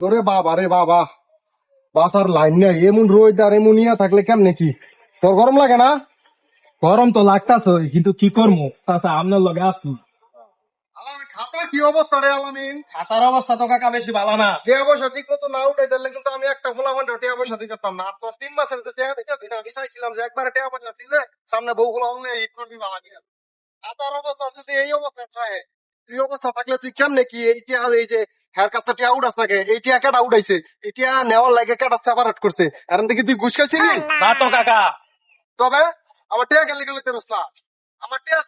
ওরে বাবা রে বাবা, বাসার লাইন নেই, এমন রোদ আর এমন ইয়া থাকলে কেমনে কি? তোর গরম লাগে না? গরম তো লাগতাছে, কিন্তু কি করবো চাচা, আপনার লগে আছি। আলামিন, খাতা কি অবস্থা রে আলামিন? খাতার অবস্থা তো কাকা বেশি ভালো না। টিয়া পয়সা ঠিক মতো না উঠে দিলে কিন্তু আমি একটা খোলা ঘন্টা টিয়া পয়সা দিতে পারতাম না। আর তোর 3 মাসের তো টিয়া দিতেছি না, আমি চাইছিলাম যে একবারে টিয়া পয়সা দিলে সামনে বউ খোলা হলে ঈদ করবি ভালো লাগে। খাতার অবস্থা যদি এই অবস্থা থাকে, এই অবস্থা থাকলে তুই কেমনে কি এই টিয়া, এই যে হের কাছে টিয়া উঠাস থাকে, এই টিয়া কেটা উঠাইছে, এই টিয়া নেওয়ার লাগে কেটা সেপারেট করছে, এরম দেখি তুই ঘুষ খাইছিলি? না তো কাকা। তবে আমার টিয়া গেলে গেলে তেরস না, আমার টিয়া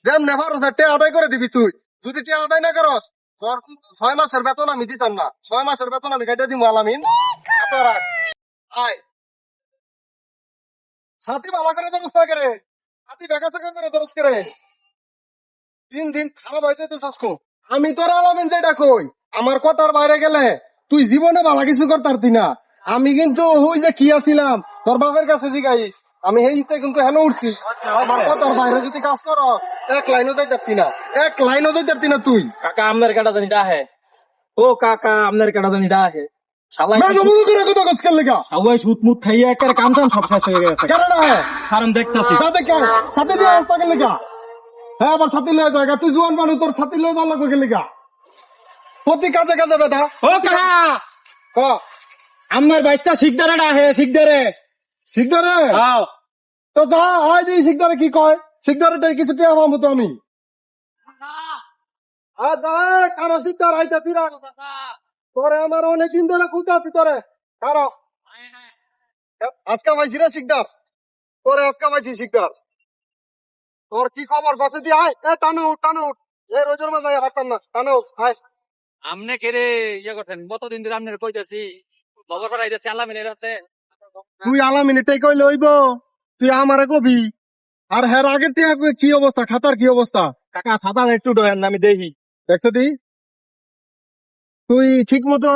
যেম নেভারস আর টিয়া আদায় করে দিবি তুই। যদি টিয়া আদায় না করস, তোর 6 মাসের বেতন আমি দিতাম না, 6 মাসের বেতন আমি কেটে দিব। আলামিন, এত রাখ। আয় সাথী ভালো করে দরস না করে, সাথী বেকা চেকা করে দরস করে, 3 দিন খারাপ হয়েছে তো সস্কো। আমি তোর আলামিন যেটা কই, আমার কথার বাইরে গেলে তুই জীবনে ভালো কিছু করতারতি না। আমি কিন্তু ওই যে কি আছিলাম তোর বাপের কাছে জিগাইস, আমি এইতে কিন্তু হেন উঠছি। আমার কথার বাইরে যদি কাজ কর, এক লাইনও যাইতারতি না, এক লাইনও যাইতারতি না তুই। কাকা আপনার কাটা জানি ডাহে। ও কাকা আপনার কাটা জানি ডাহে। শালাই না মনে করে কথা কাজ করলে গা সবাই সুত মুট খাইয়ে একটা কাম টাম সব শেষ হয়ে গেছে। কেন না? কারণ দেখতাছি সাথে কে সাথে দিয়ে অবস্থা করলে গা? হ্যাঁ, আবার ছাতি লয়ে যায়, তুই জোয়ান মানুষ, তোর ছাতি লয়ে যাওয়া লাগবে গেলে গা? প্রতি কাজে কাজে বেটা। ও কাকা, ক আপনার বাইশটা শিখদারে ডাহে, শিখদারে। শিখদারে হ্যাঁ তো যা হয় দিই, শিখদারে কি কয়? শিখদারে কিছু টিয়া পাবো তো আমি। কারো শিখদার আইতে তিরা তোরে আমার অনেকদিন ধরে খুঁজতে আছি তোরে। কারো আজকে পাইছি রে শিকদার, তোরে আজকে পাইছি শিকদার। তোর কি খবর গছে দিয়ে আয়, এ টানো উঠ, টানো উঠ, এই রোজের মাঝে পারতাম না, টানো উঠ, আয়। আমনে কেরে ইয়ে করতেন কতদিন ধরে আপনার কইতাছি খবর পাঠাইতেছি আলামিনের হাতে। তুই আলামিন এটাই কইলে হইব? তুই আমারে কবি? আর হের আগের টিয়া কি অবস্থা, খাতার কি অবস্থা? কাকা ছাতা একটু ডয়েন আমি দেখি। দেখছো দি তুই ঠিক মতো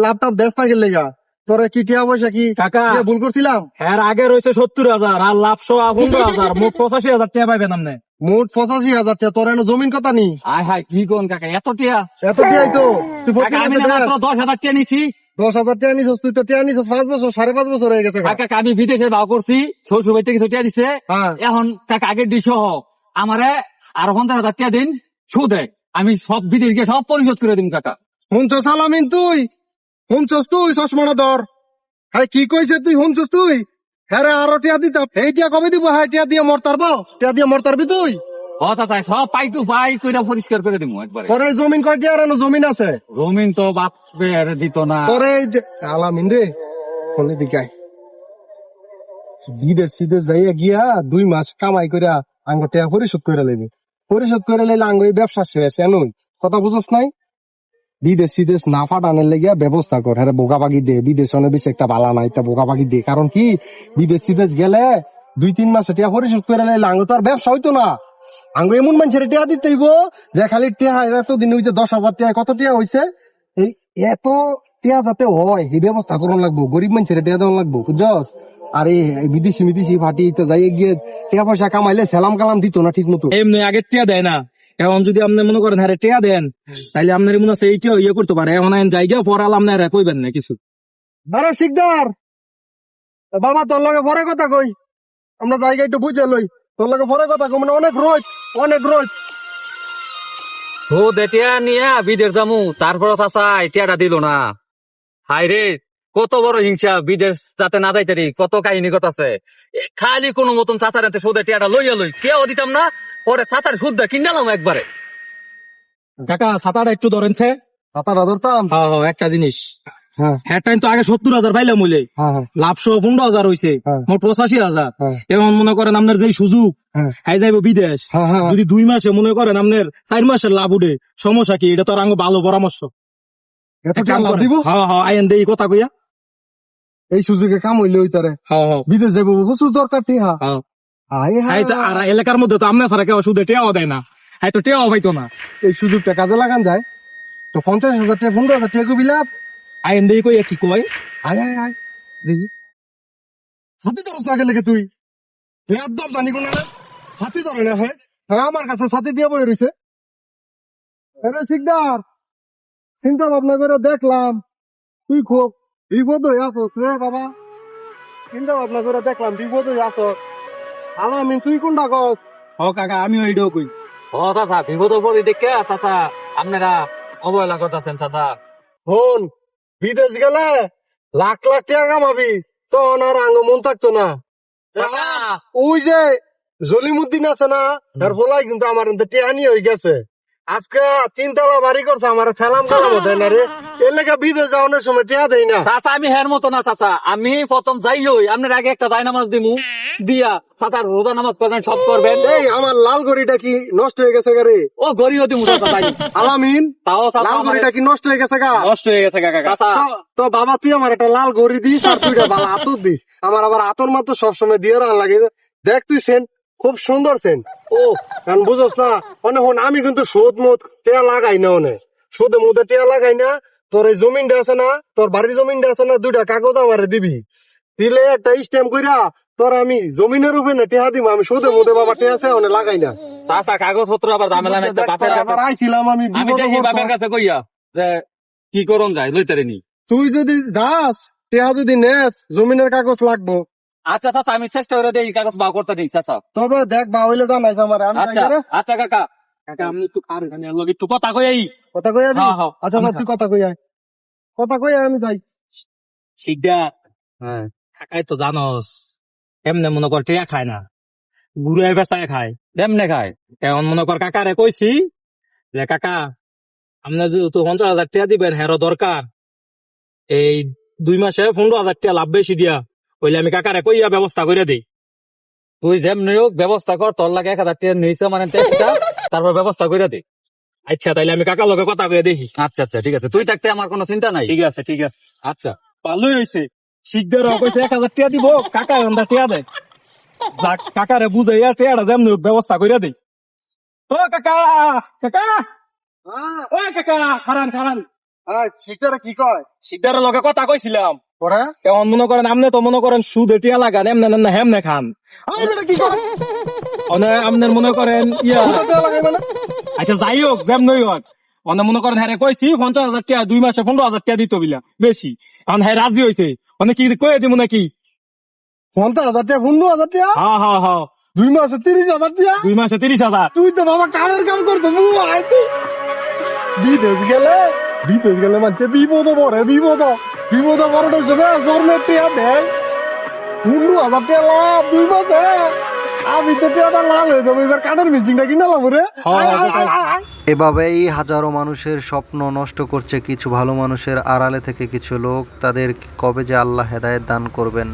ল্যাপটপ দেশ না গেলে গা, তোরে কি টিয়া পয়সা কি কাকা যে ভুল করছিলাম? হ্যার আগে রয়েছে 70,000 আর লাভ 15,000, মোট 85,000 টাকা পাইবেন আপনি। মোট 85,000 টাকা। তোর এনে জমিন কথা নি? আয় হায় কি কোন কাকা এত টিয়া? এত টিয়াই তো তুই কাকা আমি না মাত্র 10,000 টাকা নিছি। 10,000 টাকা নিছস, তুই তো টিয়া নিছস 5 বছর, 5.5 বছর হয়ে গেছে। কাকা আমি বিদেশে ভাও করছি, শ্বশুর বাড়িতে কিছু টিয়া দিছে। হ্যাঁ। এখন কাকা আগের দিস আমারে আরো 50,000 টাকা দিন সুদে, আমি সব বিদেশ গিয়ে সব পরিশোধ করে দিন কাকা। শুনছস আলামিন? তুই চশমাটা ধর। হ্যাঁ, কি কইছে তুই শুনছস? তুই হ্যাঁ আরো টিয়া দিতাম, এই টিয়া কবে দিব? হ্যাঁ, টিয়া দিয়ে মরতারবো, টিয়া দিয়ে মরতারবি তুই? কথা চাই সব পাই টু পাই কইরা পরিষ্কার করে দিব একবারে। তোর এই জমিন কয় টিয়ার এনে জমিন আছে? জমিন তো বাপ দিত না। তোর এই যে আলামিন রে, ফোনে দিকাই বিদেশ যাইয়া গিয়া 2 মাস কামাই করিয়া আঙ্গ টিয়া পরিশোধ করে লইবি। পরিশোধ করে লইলে আঙ্গ এই ব্যবসা শেষ। এনুন কথা বুঝস নাই? বিদেশ না ফাটানোর লেগিয়া ব্যবস্থা কর। হ্যাঁ, বোকাবাগি দে, বিদেশ অনেক বেশি একটা বালা নাই, তা বোকাবাগি দে। কারণ কি, বিদেশ গেলে 2-3 মাস টিয়া পরিশোধ করে লইলে আঙ্গ তো আর ব্যবসা হইতো না। আঙ্গ এমন মানুষের টিয়া দিতে হইব যে খালি টিয়া এতদিন হইছে 10,000 টিয়া, কত টিয়া হইছে, এই এত টিয়া যাতে হয় এই ব্যবস্থা করুন লাগবো। গরিব মানুষের টিয়া দেওয়া লাগবো, বুঝছস? আর এই বিদেশি ফাটি তো যাই গিয়ে টিয়া পয়সা কামাইলে সালাম কালাম দিত না ঠিক মতো। এমনি আগের টিয়া দেয় না। এখন যদি আপনি মনে করেন হ্যাঁ টিয়া দেন, তাহলে আপনার মনে হচ্ছে এইটিও ইয়ে করতে পারে। এখন জায়গা পড়াল আপনার কইবেন না কিছু। আরে শিকদার বাবা, তোর লগে পরে কথা কই, আমরা জায়গা একটু বুঝে লই। তোর লগে পরে কথা কই, মানে অনেক রোজ ও দেটিয়া নিয়ে বিদেশ যামু, তারপর চাচা টিয়াটা দিল না। হাই রে, কত বড় হিংসা, বিদেশ যাতে না যাইতে কত কাহিনী আছে। খালি কোনো মতন চাচার হাতে সুদে টিয়াটা লইয়া কেউ দিতাম না, পরে চাচার সুদ দা কিনালাম একবারে। কাকা ছাতাটা একটু ধরেনছে। সাঁতার ধরতাম। হ্যাঁ একটা জিনিস, হ্যাঁ হ্যাঁ টাইম তো আগে 70,000 পাইলাম হইলে, হ্যাঁ লাভ 15,000 হয়েছে, হ্যাঁ। মোট 85,000। হ্যাঁ। এখন মনে করেন আপনার যে সুযোগ, হ্যাঁ হাই যাইব বিদেশ, হ্যাঁ হ্যাঁ। যদি 2 মাসে মনে করেন আপনার 4 মাসের লাভ উঠে, সমস্যা কি? এটা তো আর ভালো পরামর্শ। এত টাকা লাভ দিব? হ্যাঁ আইন দেই কথা কইয়া। এই সুযোগে কাম হইলে ওই তারে হ্যাঁ বিদেশ যাবো, প্রচুর দরকার টিহা। হ্যাঁ। আয় হায়, আর এলাকার মধ্যে তো আপনার ছাড়া কেউ সুদে টেয়াও দেয় না, হ্যাঁ তো টেয়াও পাইতো না। এই সুযোগটা কাজে লাগান যায় তো 50,000 টাকা 15,000 টাকা কবি লাভ। আইন দেই কইয়া কি কয়, আয় দেখি ছাতি ধরস না গেলে তুই একদম জানি কোন ছাতি ধরে না। হ্যাঁ আমার কাছে ছাতি দিয়ে বই রয়েছে। শিকদার চিন্তা ভাবনা করে দেখলাম তুই খুব বিপদ হয়ে আসস রে বাবা। চিন্তা ভাবনা করে দেখলাম বিপদ হয়ে আসস। আলামিন তুই কোনটা কস? হ কাকা আমি ওইটাও কই। ও চাচা বিপদ পড়ি দেখে চাচা আপনারা অবহেলা করতেছেন চাচা। হন বিদেশ গেলে লাখ লাখ টাকা কামাবি, তখন আর আঙ্গ মন থাকতো না। চাচা ওই যে জলিমুদ্দিন আছে না, তার বলাই কিন্তু আমার টেহানি হয়ে গেছে। আজকে 3 তলা বাড়ি করছে, আমার সালাম কালামও দেয় না রে। এর লেগে বিদেশ যাওয়ানোর সময় টেহা দেয় না। চাচা আমি হের মতো না চাচা, আমি প্রথম যাই হই আপনার আগে একটা জায় নামাজ দিমু দিয়া চাচার রোজা নামাজ করবেন, সব করবেন। এই আমার লাল গড়িটা কি নষ্ট হয়ে গেছে গা রে? ও গরিও দিমু চাচা তাই। আলামিন তাও চাচা লাল আমার গড়িটা কি নষ্ট হয়ে গেছে গা? নষ্ট হয়ে গেছে কাকা। চাচা তো বাবা তুই আমার একটা লাল গড়ি দিস আর তুই ভালো আতর দিস। আমার আবার আতর মাত্র সবসময় দিয়ে রান লাগে। দেখ তুই সেন খুব সুন্দর সেন। ও কারণ বুঝস না অনেক হন আমি কিন্তু সুদ মুদ টেয়া লাগাই না, অনেক সুদে মুদে টেয়া লাগাই না। তোর এই জমিনটা আছে না, তোর বাড়ির জমিনটা আছে না, 2টা কাগজ আমারে দিবি, দিলে একটা স্ট্যাম্প কইরা তোর আমি জমিনের উপরে না টেহা দিব। আমি সুদে মুদে বাবা টেয়া আছে অনেক লাগাই না। চাচা কাগজপত্র আবার ঝামেলা নাই তো বাপের কাছে। আবার আইছিলাম আমি আমি বিপদে দেখি পড়তাম। বাপের কাছে কইয়া যে কি করন যায় লইতারিনি। তুই যদি যাস টেহা যদি নেস জমিনের কাগজ লাগবো। আচ্ছা চাচা আমি চেষ্টা করে দেখি কাগজ বা করতে দিই চাচা। তবে দেখ বা হইলে জানাইস আমার, আমি আচ্ছা যাই রে। আচ্ছা কাকা। কাকা আমি একটু আর এখানে লগে একটু কথা কই আই। কথা কই আবি? হ্যাঁ, হ্যাঁ। আচ্ছা তুই কথা কই আয়, কথা কই আয়, আমি যাই। শিকদার হ্যাঁ কাকাই তো জানোস এমনি মনে কর টিয়া খায় না, ঘুরে বেচায় খায়। কেমনে খায়? এখন মনে কর কাকারে কইছি যে কাকা আপনার যেহেতু 50,000 টাকা দিবেন হেরো দরকার, এই 2 মাসে 15,000 টাকা লাভ বেশি দিয়া হইলে আমি কাকারে কইয়া ব্যবস্থা করে দিই। তুই যেমনি হোক ব্যবস্থা কর, তোর লাগে 1000 টাকা নিয়েছে মানে টেস্টটা, তারপর ব্যবস্থা করে দে। আচ্ছা তাইলে আমি কাকার লগে কথা কইয়া দেখি। আচ্ছা আচ্ছা ঠিক আছে, তুই থাকতে আমার কোনো চিন্তা নাই। ঠিক আছে ঠিক আছে, আচ্ছা ভালোই হয়েছে। শিকদার কইছে 1000 টাকা দিব, কাকা আমরা টাকা দেয়। যাক কাকারে বুঝাইয়া টাকাটা যেমনি হোক ব্যবস্থা কইরা দেই। ও কাকা, কাকা, ও কাকা, খারান খারান। শিখতে কি কয় শিকদারের লগে কথা কইছিলাম। পরে এখন মনে করেন আপনি তো মনে করেন সুদে টিয়া লাগান, এমনে না হেমনে খান। আরে বেটা কি কয়? আপনার মনে করেন ইয়া, কথা দেয়া লাগাই মানে? আচ্ছা যাই হোক যেমনই হোক, মনে করেন হ্যাঁ কইছি 50,000 টাকা 2 মাসে 15,000 টাকা দিত বিলা বেশি। এখন হ্যাঁ রাজি হয়েছে, কি কয়ে দিব নাকি? 50,000 টাকা 15,000 টাকা হ্যাঁ হ্যাঁ হ্যাঁ, 2 মাসে 30,000 টাকা? 2 মাসে 30,000। তুই তো বাবা কামের কাম করছিস। বিদেশ গেলে মানছে বিপদ পড়ে, বিপদ পড়ে জন্মের টিয়া দেয় 15,000 টাকা লাভ 2 মাসে। আমি তো টিয়াটা লাভ হয়ে যাবো, এবার কাঠের মেশিনটা কিনে লাভ রে। এভাবেই হাজারো মানুষের স্বপ্ন নষ্ট করছে কিছু ভালো মানুষের আড়ালে থেকে কিছু লোক। তাদের কবে যে আল্লাহ হেদায়েত দান করবেন